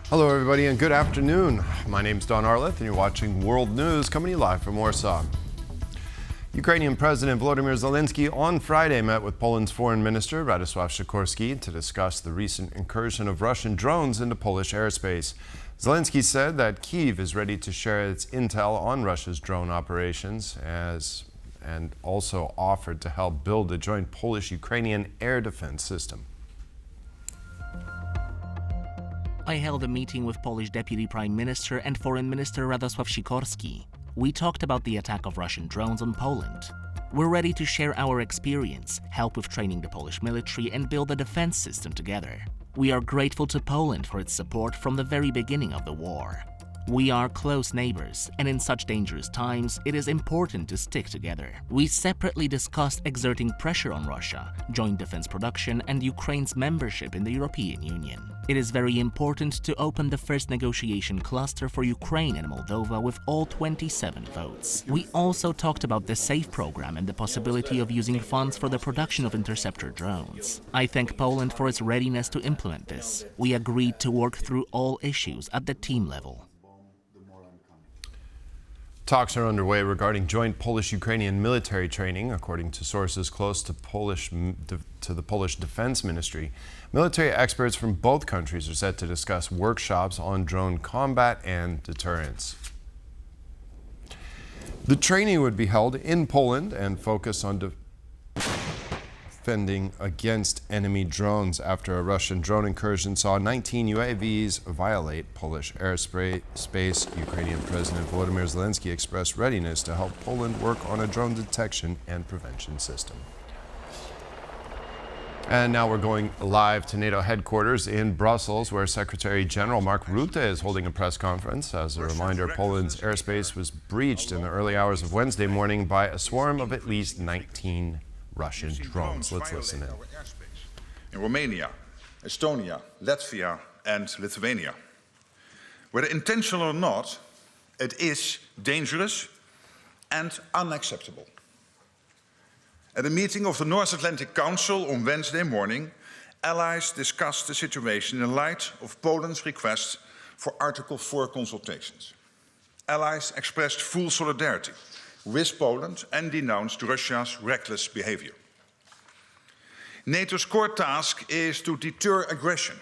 Hello everybody and good afternoon. My name's Don Arleth and you're watching World News coming to you live from Warsaw. Ukrainian President Volodymyr Zelensky on Friday met with Poland's Foreign Minister Radosław Sikorski to discuss the recent incursion of Russian drones into Polish airspace. Zelensky said that Kyiv is ready to share its intel on Russia's drone operations and also offered to help build a joint Polish-Ukrainian air defense system. I held a meeting with Polish Deputy Prime Minister and Foreign Minister Radosław Sikorski. We talked about the attack of Russian drones on Poland. We're ready to share our experience, help with training the Polish military and build a defense system together. We are grateful to Poland for its support from the very beginning of the war. We are close neighbors, and in such dangerous times, it is important to stick together. We separately discussed exerting pressure on Russia, joint defense production, and Ukraine's membership in the European Union. It is very important to open the first negotiation cluster for Ukraine and Moldova with all 27 votes. We also talked about the SAFE program and the possibility of using funds for the production of interceptor drones. I thank Poland for its readiness to implement this. We agreed to work through all issues at the team level. Talks are underway regarding joint Polish-Ukrainian military training, according to sources close to the Polish Defense Ministry. Military experts from both countries are set to discuss workshops on drone combat and deterrence. The training would be held in Poland and focus on defending against enemy drones after a Russian drone incursion saw 19 UAVs violate Polish airspace. Ukrainian President Volodymyr Zelensky expressed readiness to help Poland work on a drone detection and prevention system. And now we're going live to NATO headquarters in Brussels, where Secretary General Mark Rutte is holding a press conference. As a reminder, Poland's airspace was breached in the early hours of Wednesday morning by a swarm of at least 19 Russian drones. Let's listen in. In Romania, Estonia, Latvia, and Lithuania. Whether intentional or not, it is dangerous and unacceptable. At a meeting of the North Atlantic Council on Wednesday morning, allies discussed the situation in light of Poland's request for Article 4 consultations. Allies expressed full solidarity with Poland and denounced Russia's reckless behavior. NATO's core task is to deter aggression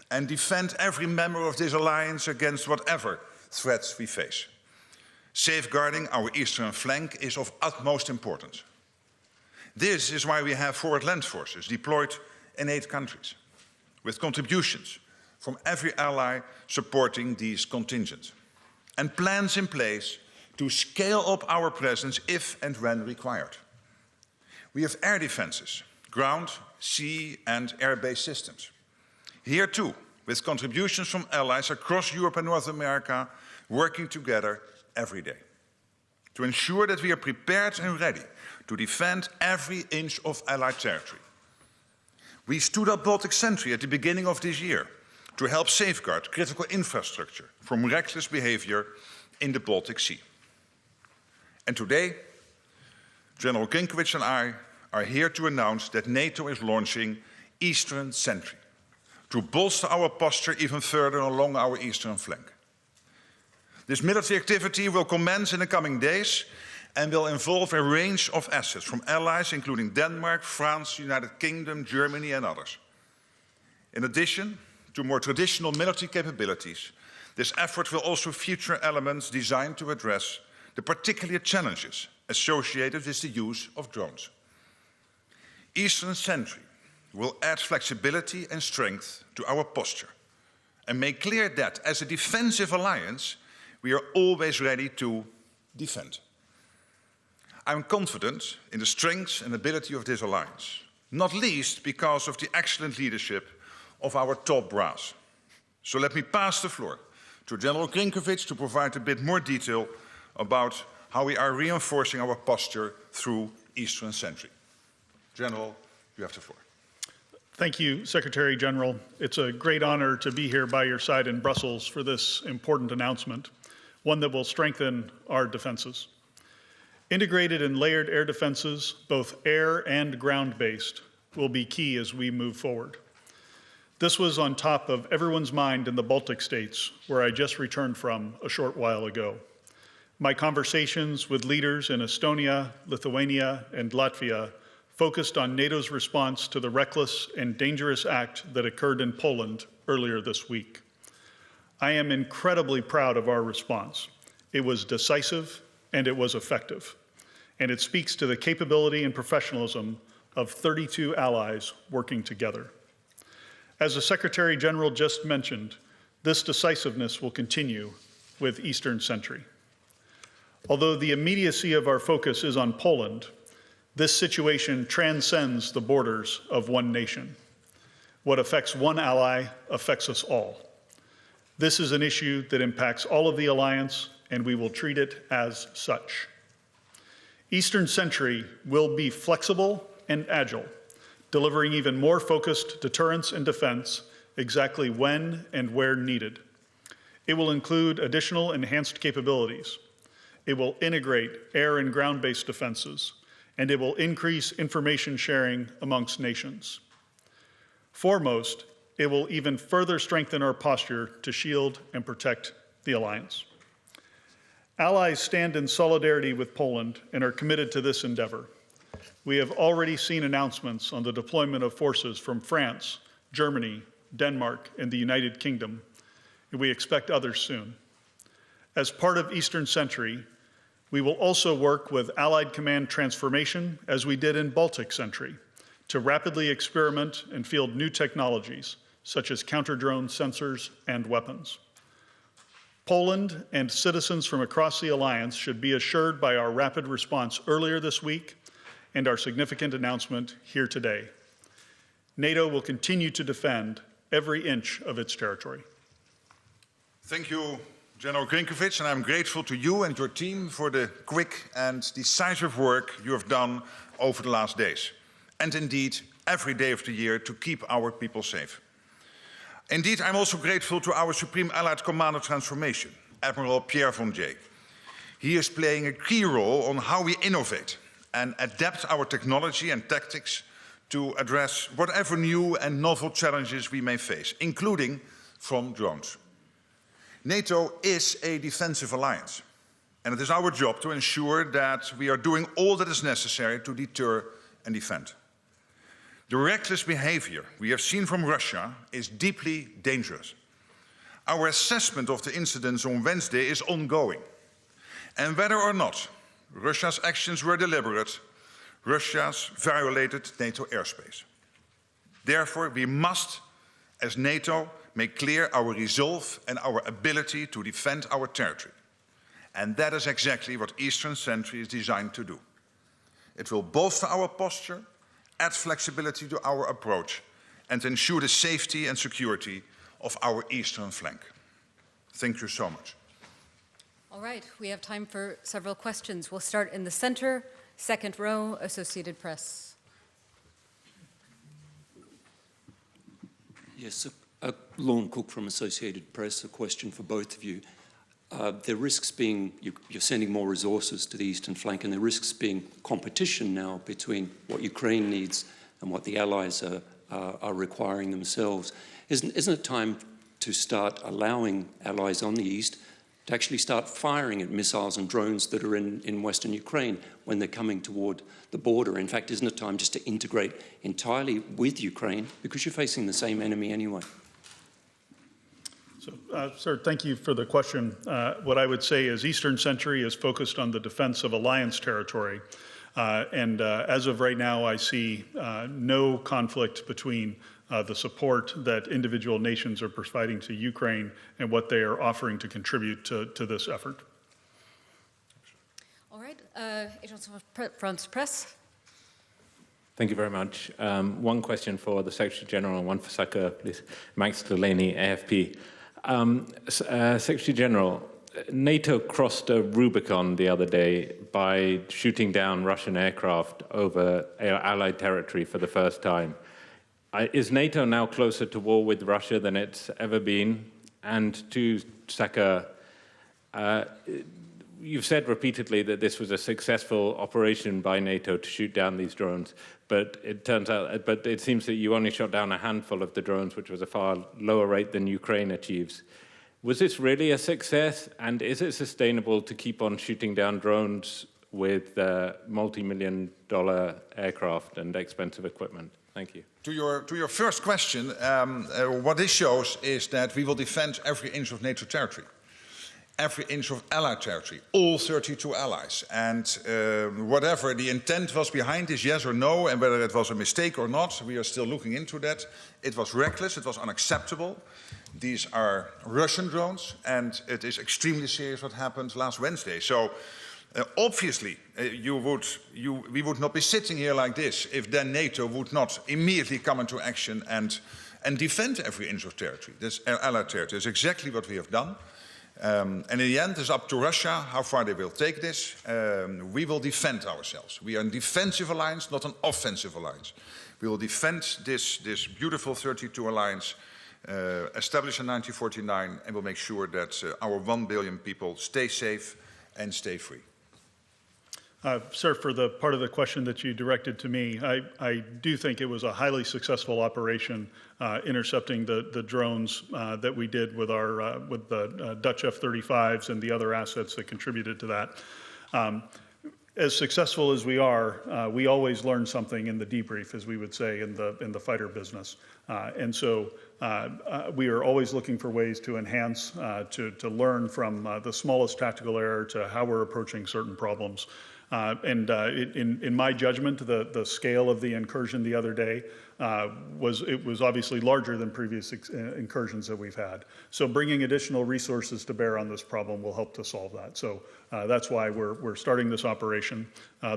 and defend every member of this alliance against whatever threats we face. Safeguarding our eastern flank is of utmost importance. This is why we have forward land forces deployed in 8 countries, with contributions from every ally supporting these contingents, and plans in place to scale up our presence if and when required. We have air defenses, ground, sea and air-based systems. Here too, with contributions from allies across Europe and North America working together every day to ensure that we are prepared and ready to defend every inch of Allied territory. We stood up Baltic Sentry at the beginning of this year to help safeguard critical infrastructure from reckless behavior in the Baltic Sea. And today, General Kyiv and I are here to announce that NATO is launching Eastern Sentry to bolster our posture even further along our eastern flank. This military activity will commence in the coming days and will involve a range of assets from allies including Denmark, France, United Kingdom, Germany and others. In addition to more traditional military capabilities, this effort will also feature elements designed to address the particular challenges associated with the use of drones. Eastern Sentry will add flexibility and strength to our posture and make clear that, as a defensive alliance, we are always ready to defend. I'm confident in the strength and ability of this alliance, not least because of the excellent leadership of our top brass. So let me pass the floor to General Kyiv to provide a bit more detail about how we are reinforcing our posture through Eastern Sentry. General, you have the floor. Thank you, Secretary General. It's a great honor to be here by your side in Brussels for this important announcement, one that will strengthen our defenses. Integrated and layered air defenses, both air and ground-based, will be key as we move forward. This was on top of everyone's mind in the Baltic states, where I just returned from a short while ago. My conversations with leaders in Estonia, Lithuania, and Latvia focused on NATO's response to the reckless and dangerous act that occurred in Poland earlier this week. I am incredibly proud of our response. It was decisive and it was effective, and it speaks to the capability and professionalism of 32 allies working together. As the Secretary General just mentioned, this decisiveness will continue with Eastern Sentry. Although the immediacy of our focus is on Poland, this situation transcends the borders of one nation. What affects one ally affects us all. This is an issue that impacts all of the alliance, and we will treat it as such. Eastern Sentry will be flexible and agile, delivering even more focused deterrence and defense exactly when and where needed. It will include additional enhanced capabilities. It will integrate air and ground-based defenses, and it will increase information sharing amongst nations. Foremost, it will even further strengthen our posture to shield and protect the alliance. Allies stand in solidarity with Poland and are committed to this endeavor. We have already seen announcements on the deployment of forces from France, Germany, Denmark, and the United Kingdom, and we expect others soon. As part of Eastern Sentry, we will also work with Allied Command Transformation, as we did in Baltic Sentry, to rapidly experiment and field new technologies, such as counter-drone sensors and weapons. Poland and citizens from across the alliance should be assured by our rapid response earlier this week and our significant announcement here today. NATO will continue to defend every inch of its territory. Thank you, General Grinkovich, and I'm grateful to you and your team for the quick and decisive work you have done over the last days, and indeed every day of the year, to keep our people safe. Indeed, I'm also grateful to our Supreme Allied Commander Transformation, Admiral Pierre von Jay. He is playing a key role on how we innovate and adapt our technology and tactics to address whatever new and novel challenges we may face, including from drones. NATO is a defensive alliance, and it is our job to ensure that we are doing all that is necessary to deter and defend. The reckless behavior we have seen from Russia is deeply dangerous. Our assessment of the incidents on Wednesday is ongoing, and whether or not Russia's actions were deliberate, Russia violated NATO airspace. Therefore, we must, as NATO, make clear our resolve and our ability to defend our territory. And that is exactly what Eastern Sentry is designed to do. It will bolster our posture, add flexibility to our approach, and ensure the safety and security of our eastern flank. Thank you so much. All right, we have time for several questions. We'll start in the center, second row, Associated Press. Yes, Lorne Cook from Associated Press, a question for both of you. There risks being, you're sending more resources to the eastern flank, and there risks being competition now between what Ukraine needs and what the allies are requiring themselves. Isn't it time to start allowing allies on the east to actually start firing at missiles and drones that are in Western Ukraine when they're coming toward the border? In fact, isn't it time just to integrate entirely with Ukraine, because you're facing the same enemy anyway? So, sir, thank you for the question. What I would say is Eastern Sentry is focused on the defense of alliance territory. As of right now, I see no conflict between the support that individual nations are providing to Ukraine and what they are offering to contribute to this effort. All right, Agence France Presse. Thank you very much. One question for the Secretary General and one for Saka, please. Max Delaney, AFP. Secretary General, NATO crossed a Rubicon the other day by shooting down Russian aircraft over Allied territory for the first time. Is NATO now closer to war with Russia than it's ever been? And to Saka, you've said repeatedly that this was a successful operation by NATO to shoot down these drones, but it seems that you only shot down a handful of the drones, which was a far lower rate than Ukraine achieves. Was this really a success, and is it sustainable to keep on shooting down drones with multi-million-dollar aircraft and expensive equipment? Thank you. To your first question, what this shows is that we will defend every inch of NATO territory, every inch of Allied territory, all 32 allies. And whatever the intent was behind this, yes or no, and whether it was a mistake or not, we are still looking into that. It was reckless, it was unacceptable. These are Russian drones, and it is extremely serious what happened last Wednesday. So obviously, we would not be sitting here like this if then NATO would not immediately come into action and defend every inch of territory. This Allied territory is exactly what we have done. And in the end, it's up to Russia how far they will take this. We will defend ourselves. We are a defensive alliance, not an offensive alliance. We will defend this beautiful 32 alliance established in 1949, and will make sure that our 1 billion people stay safe and stay free. Sir, for the part of the question that you directed to me, I do think it was a highly successful operation intercepting the drones that we did with the Dutch F-35s and the other assets that contributed to that. As successful as we are, we always learn something in the debrief, as we would say in the fighter business. And so we are always looking for ways to enhance, to learn from the smallest tactical error to how we're approaching certain problems. In my judgment, the scale of the incursion the other day was obviously larger than previous incursions that we've had. So bringing additional resources to bear on this problem will help to solve that. So that's why we're starting this operation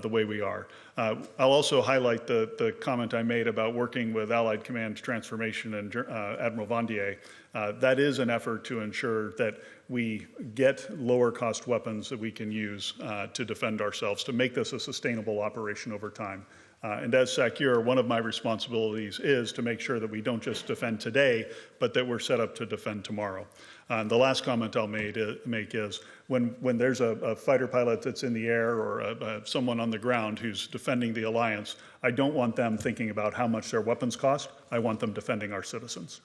the way we are. I'll also highlight the comment I made about working with Allied Command Transformation and Admiral Vandier. That is an effort to ensure that we get lower cost weapons that we can use to defend ourselves, to make this a sustainable operation over time. And as SACEUR, one of my responsibilities is to make sure that we don't just defend today, but that we're set up to defend tomorrow. And the last comment I'll make is when there's a fighter pilot that's in the air or someone on the ground who's defending the alliance, I don't want them thinking about how much their weapons cost. I want them defending our citizens.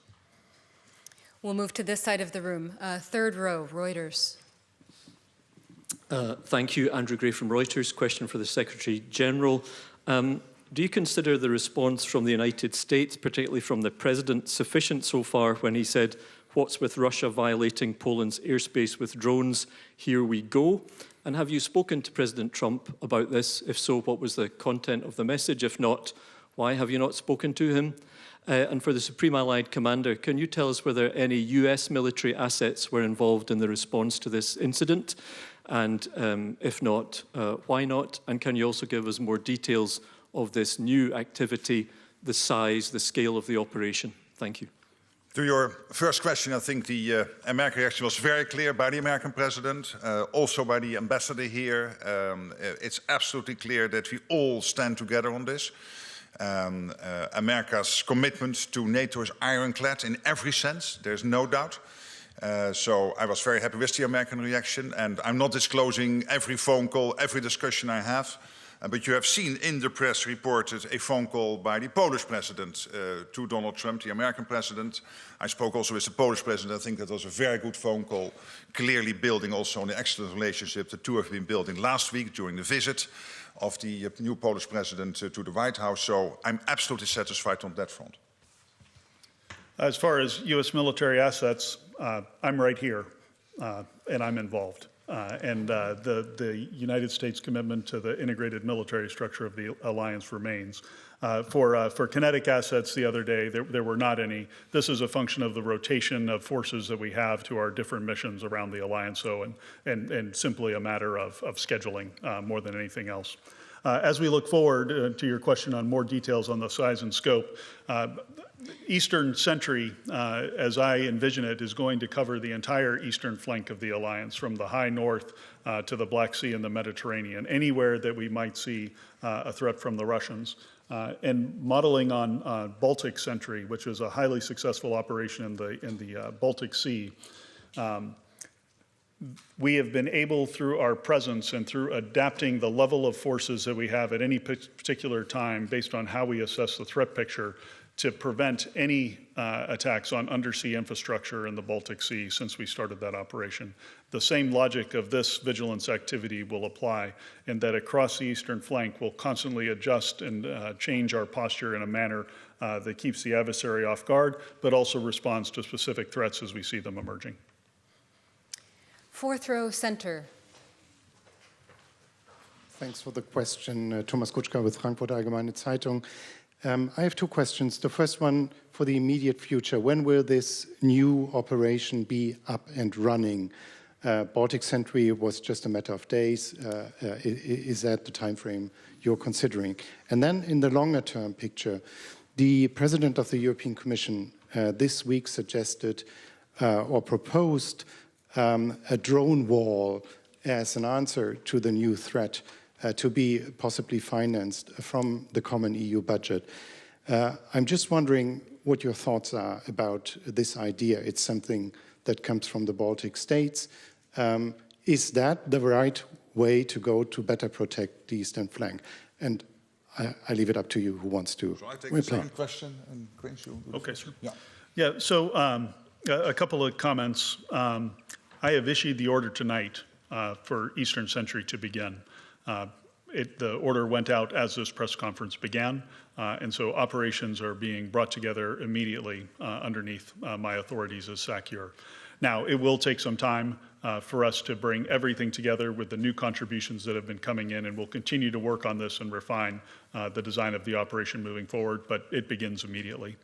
We'll move to this side of the room. Third row, Reuters. Thank you, Andrew Gray from Reuters. Question for the Secretary General. Do you consider the response from the United States, particularly from the President, sufficient so far when he said, "What's with Russia violating Poland's airspace with drones? Here we go." And have you spoken to President Trump about this? If so, what was the content of the message? If not, why have you not spoken to him? And for the Supreme Allied Commander, can you tell us whether any US military assets were involved in the response to this incident? And if not, why not? And can you also give us more details of this new activity, the size, the scale of the operation? Thank you. To your first question, I think the American reaction was very clear by the American president, also by the ambassador here. It's absolutely clear that we all stand together on this. America's commitment to NATO is ironclad in every sense, there's no doubt. So I was very happy with the American reaction, and I'm not disclosing every phone call, every discussion I have. But you have seen in the press reported a phone call by the Polish president to Donald Trump, the American president. I spoke also with the Polish president. I think that was a very good phone call, clearly building also on the excellent relationship the two have been building last week during the visit of the new Polish president to the White House. So I'm absolutely satisfied on that front. As far as U.S. military assets, I'm right here, and I'm involved. The United States commitment to the integrated military structure of the alliance remains. For kinetic assets the other day, there were not any. This is a function of the rotation of forces that we have to our different missions around the alliance, and simply a matter of scheduling more than anything else. As we look forward to your question on more details on the size and scope, Eastern Sentry, as I envision it, is going to cover the entire eastern flank of the alliance, from the high north to the Black Sea and the Mediterranean, anywhere that we might see a threat from the Russians. And modeling on Baltic Sentry, which was a highly successful operation in the Baltic Sea, we have been able, through our presence and through adapting the level of forces that we have at any particular time based on how we assess the threat picture, to prevent any attacks on undersea infrastructure in the Baltic Sea since we started that operation. The same logic of this vigilance activity will apply, in that across the eastern flank we'll constantly adjust and change our posture in a manner that keeps the adversary off guard, but also responds to specific threats as we see them emerging. Fourth row, center. Thanks for the question. Thomas Kutschka with Frankfurter Allgemeine Zeitung. I have two questions. The first one for the immediate future. When will this new operation be up and running? Baltic Sentry was just a matter of days. Is that the time frame you're considering? And then in the longer term picture, the President of the European Commission this week suggested or proposed a drone wall as an answer to the new threat to be possibly financed from the common EU budget. I'm just wondering what your thoughts are about this idea. It's something that comes from the Baltic states. Is that the right way to go to better protect the eastern flank? And I leave it up to you who wants to Shall I take reply. the second question? And Quince, you Okay, sir. Yeah. Yeah, so a couple of comments. I have issued the order tonight for Eastern Sentry to begin. The order went out as this press conference began, and so operations are being brought together immediately underneath my authorities as SACEUR. Now, it will take some time for us to bring everything together with the new contributions that have been coming in, and we'll continue to work on this and refine the design of the operation moving forward, but it begins immediately.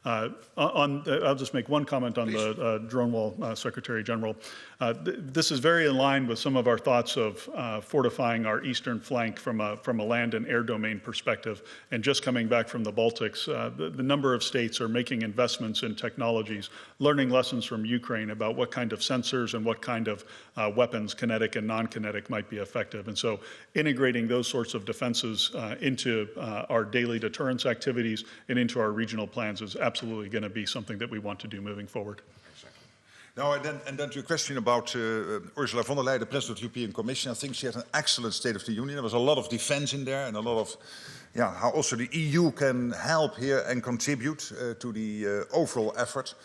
I'll just make one comment on the drone wall, Secretary General. This is very in line with some of our thoughts of fortifying our eastern flank from a land and air domain perspective. And just coming back from the Baltics, the number of states are making investments in technologies, learning lessons from Ukraine about what kind of sensors and what kind of weapons, kinetic and non-kinetic, might be effective. And so integrating those sorts of defenses into our daily deterrence activities and into our regional plans is absolutely going to be something that we want to do moving forward. Exactly. Now, and then to your question about Ursula von der Leyen, the President of the European Commission, I think she had an excellent State of the Union. There was a lot of defense in there and a lot of, how also the EU can help here and contribute to the overall effort.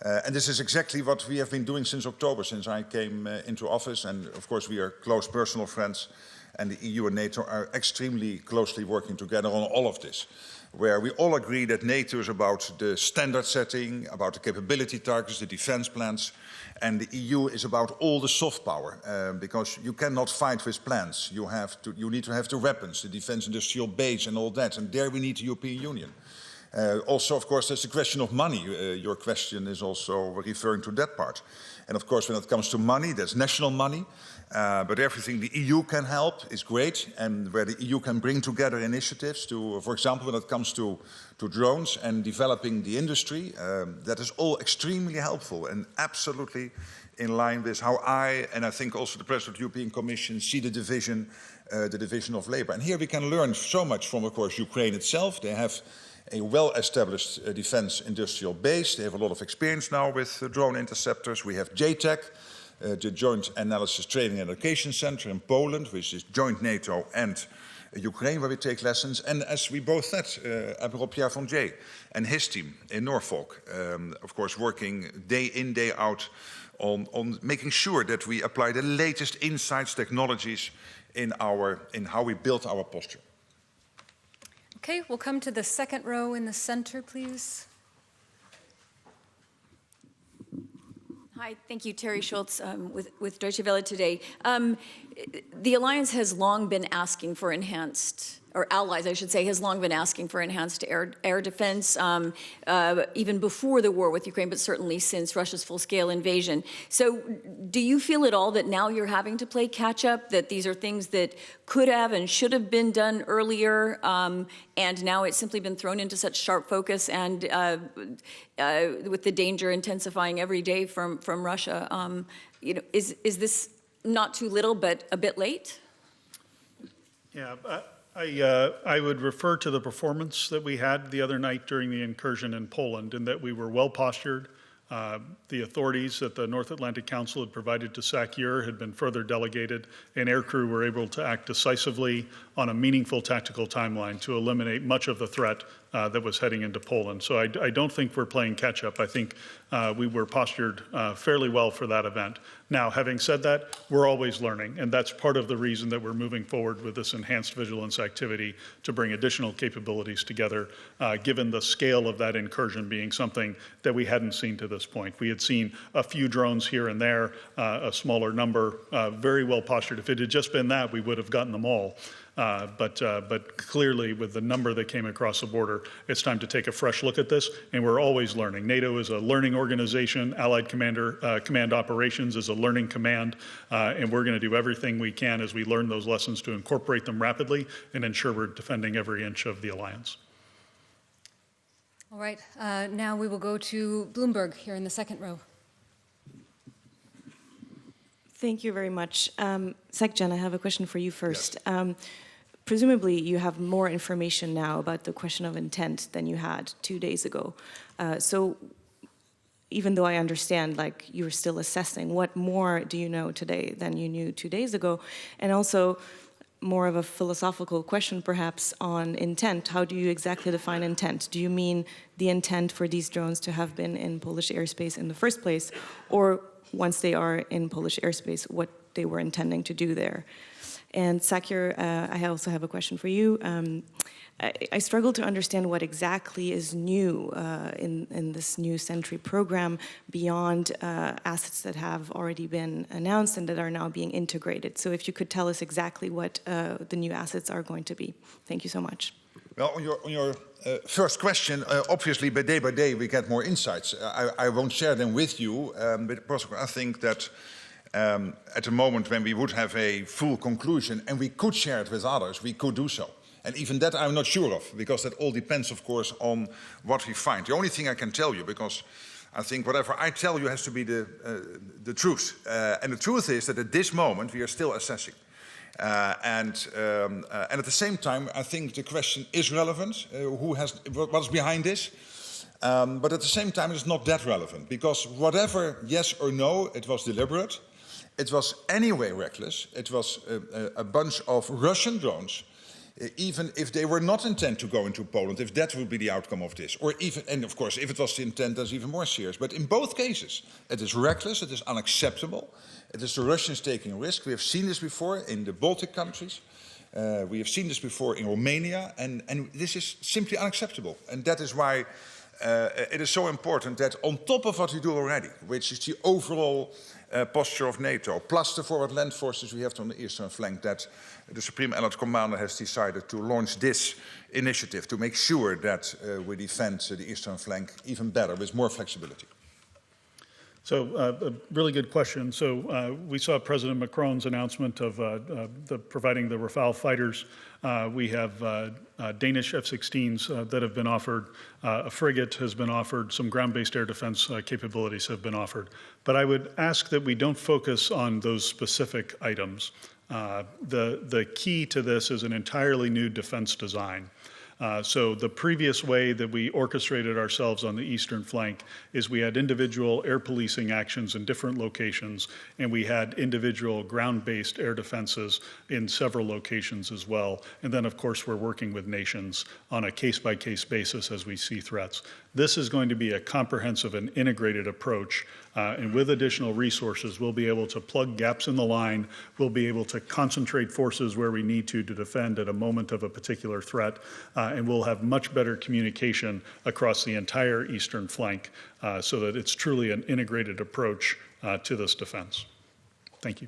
And this is exactly what we have been doing since October, since I came into office. And of course, we are close personal friends, and the EU and NATO are extremely closely working together on all of this, where we all agree that NATO is about the standard setting, about the capability targets, the defense plans, and the EU is about all the soft power, because you cannot fight with plans. You need to have the weapons, the defense industrial base and all that, and there we need the European Union. Also, of course, there's the question of money. Your question is also referring to that part. And of course, when it comes to money, there's national money. But everything the EU can help is great, and where the EU can bring together initiatives to, for example, when it comes to drones and developing the industry, that is all extremely helpful and absolutely in line with how I, and I think also the President of the European Commission, see the division of labor. And here we can learn so much from, of course, Ukraine itself. They have a well-established defense industrial base. They have a lot of experience now with drone interceptors. We have JTAC, the Joint Analysis Training and Education Center in Poland, which is joint NATO and Ukraine, where we take lessons. And as we both said, Admiral Pierre von Jay and his team in Norfolk, of course, working day in, day out on making sure that we apply the latest insights, technologies in how we build our posture. Okay, we'll come to the second row in the center, please. Hi, thank you, Terry Schultz with Deutsche Welle today. The alliance has long been asking for enhanced, or allies, I should say, has long been asking for enhanced air defense, even before the war with Ukraine, but certainly since Russia's full-scale invasion. So do you feel at all that now you're having to play catch-up, that these are things that could have and should have been done earlier, and now it's simply been thrown into such sharp focus, and with the danger intensifying every day from Russia, is this not too little, but a bit late? Yeah, I would refer to the performance that we had the other night during the incursion in Poland, in that we were well postured, The authorities that the North Atlantic Council had provided to SACEUR had been further delegated, and aircrew were able to act decisively on a meaningful tactical timeline to eliminate much of the threat that was heading into Poland. So I don't think we're playing catch-up. I think we were postured fairly well for that event. Now, having said that, we're always learning, and that's part of the reason that we're moving forward with this enhanced vigilance activity to bring additional capabilities together, given the scale of that incursion being something that we hadn't seen to this point. We had seen a few drones here and there, a smaller number, very well postured. If it had just been that, we would have gotten them all. But clearly, with the number that came across the border, it's time to take a fresh look at this, and we're always learning. NATO is a learning organization. Allied Command Operations is a learning command, and we're going to do everything we can as we learn those lessons to incorporate them rapidly and ensure we're defending every inch of the alliance. All right, now we will go to Bloomberg here in the second row. Thank you very much. Sec-Gen, I have a question for you first. Yes. Presumably, you have more information now about the question of intent than you had 2 days ago. So even though I understand, like, you're still assessing, what more do you know today than you knew 2 days ago? And also, more of a philosophical question, perhaps, on intent. How do you exactly define intent? Do you mean the intent for these drones to have been in Polish airspace in the first place, or once they are in Polish airspace, what they were intending to do there? And SACEUR, I also have a question for you. I struggle to understand what exactly is new in this new Sentry program beyond assets that have already been announced and that are now being integrated. So if you could tell us exactly what the new assets are going to be. Thank you so much. Well, on your first question, obviously by day we get more insights. I won't share them with you, but I think that at the moment when we would have a full conclusion and we could share it with others, we could do so. And even that I'm not sure of, because that all depends, of course, on what we find. The only thing I can tell you, because I think whatever I tell you has to be the truth. And the truth is that at this moment we are still assessing. And at the same time, I think the question is relevant. What's behind this? But at the same time, it's not that relevant, because whatever yes or no, it was deliberate. It was anyway reckless. It was a bunch of Russian drones, even if they were not intent to go into Poland, if that would be the outcome of this. Or even, and of course, if it was the intent, that's even more serious. But in both cases, it is reckless, it is unacceptable. It is the Russians taking a risk. We have seen this before in the Baltic countries. We have seen this before in Romania. And this is simply unacceptable. And that is why it is so important that on top of what we do already, which is the overall posture of NATO, plus the forward land forces we have on the eastern flank, that the Supreme Allied Commander has decided to launch this initiative to make sure that we defend the eastern flank even better with more flexibility. So a really good question. So we saw President Macron's announcement of providing the Rafale fighters. We have Danish F-16s that have been offered. A frigate has been offered. Some ground-based air defense capabilities have been offered. But I would ask that we don't focus on those specific items. The key to this is an entirely new defense design. So the previous way that we orchestrated ourselves on the eastern flank is we had individual air policing actions in different locations, and we had individual ground-based air defenses in several locations as well. And then, of course, we're working with nations on a case-by-case basis as we see threats. This is going to be a comprehensive and integrated approach, and with additional resources, we'll be able to plug gaps in the line, we'll be able to concentrate forces where we need to defend at a moment of a particular threat, and we'll have much better communication across the entire eastern flank so that it's truly an integrated approach to this defense. Thank you.